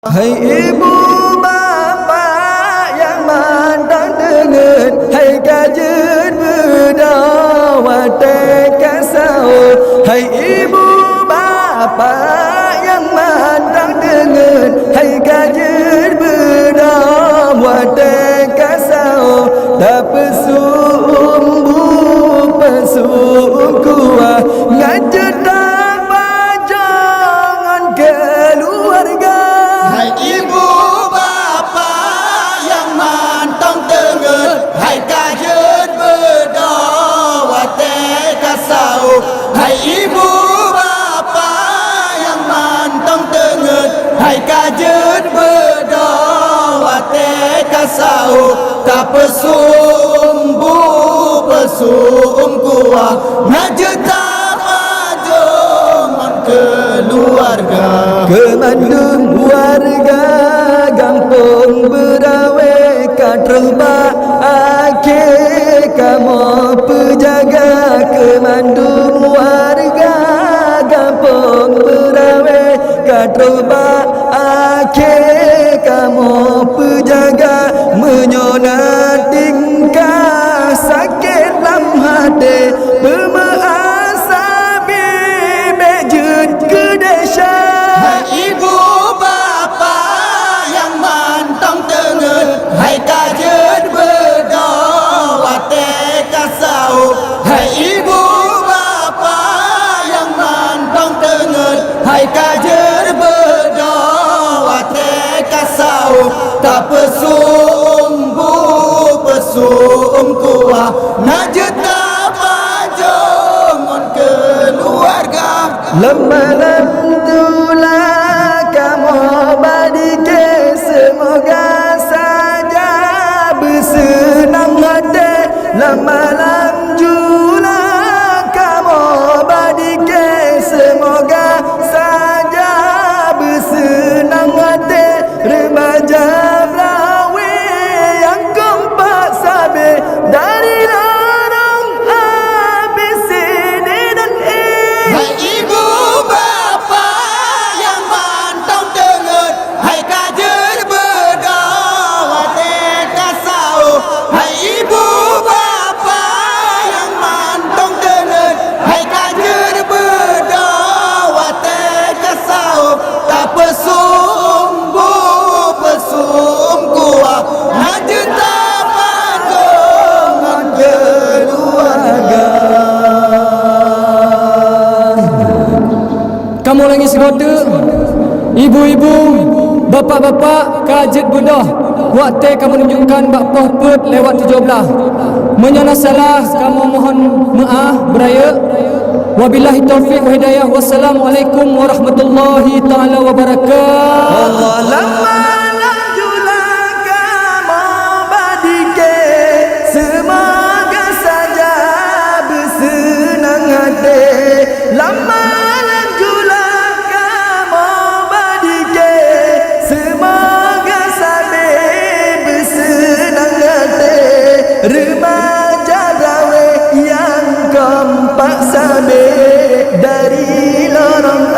Hai ibu bapa yang mandang dengar, hai kajen berdawat kasau. Hai ibu bapa yang mandang dengar, hai kajen berdawat kasau. Tak pesumbu pesum kuah ngajet jangan keluarga. Hai ibu bapa yang mantong dengar, hai kajen berdawat kasau. Hai ibu bapa yang mantong dengar, hai kajen berdawat kasau. Tak pesumbu pesum kuah ngajeta majongan keluarga. Kemandung warga kampung Berawe katreba akhir kamu penjaga. Kemandung warga kampung Berawe katreba akhir kamu penjaga. Menyona tingkah sakit dalam hati pemahasa bebejut ke desa. Ibu bapa yang mantong dengar, hai kajen berdawat kasau. Hai ibu bapa yang mantong dengar, hai kajen berdawat kasau. Tak pesumbu pesum kuah najeta majongan keluarga. Lemalam tulah kamu badike, semoga saja bersenang hati. Lemalam julah kamu badike, semoga saja bersenang hati. Remaja Berawe yang kompak sabi dari lorong ABCD dan E. Hai ibu bapa yang mantong dengar, hai kajen berdawat kasau. Hai ibu bapa yang mantong dengar, hai kajen berdawat kasau. Tak pesumbu pesum kuah najeta majongan keluarga. Kamu lagi sekota, ibu-ibu, bapa-bapa, kajet budah. Waktu kamu menunjukkan bakpah put lewat 17. Menyana salah, kamu mohon maaf beraya. Wabillahi taufiq wa hidayah. Wassalamualaikum warahmatullahi taala wabarakatuh. Lemalam julah kamu badike, semoga saja bersenang hati. Lemalam julah kamu badike, semoga saja bersenang hati. Remaja Berawe yang kompak sabi dari lorong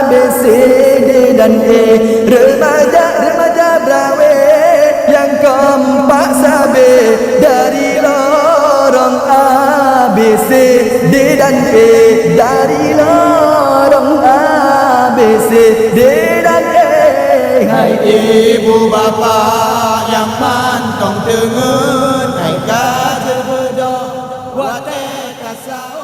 ABCD dan E. Remaja Berawe yang kompak sabi dari lorong ABCD dan E. Dari lorong ABCD dan E. Hai ibu bapa yang mantong dengar, hai kajen berdawat kasau.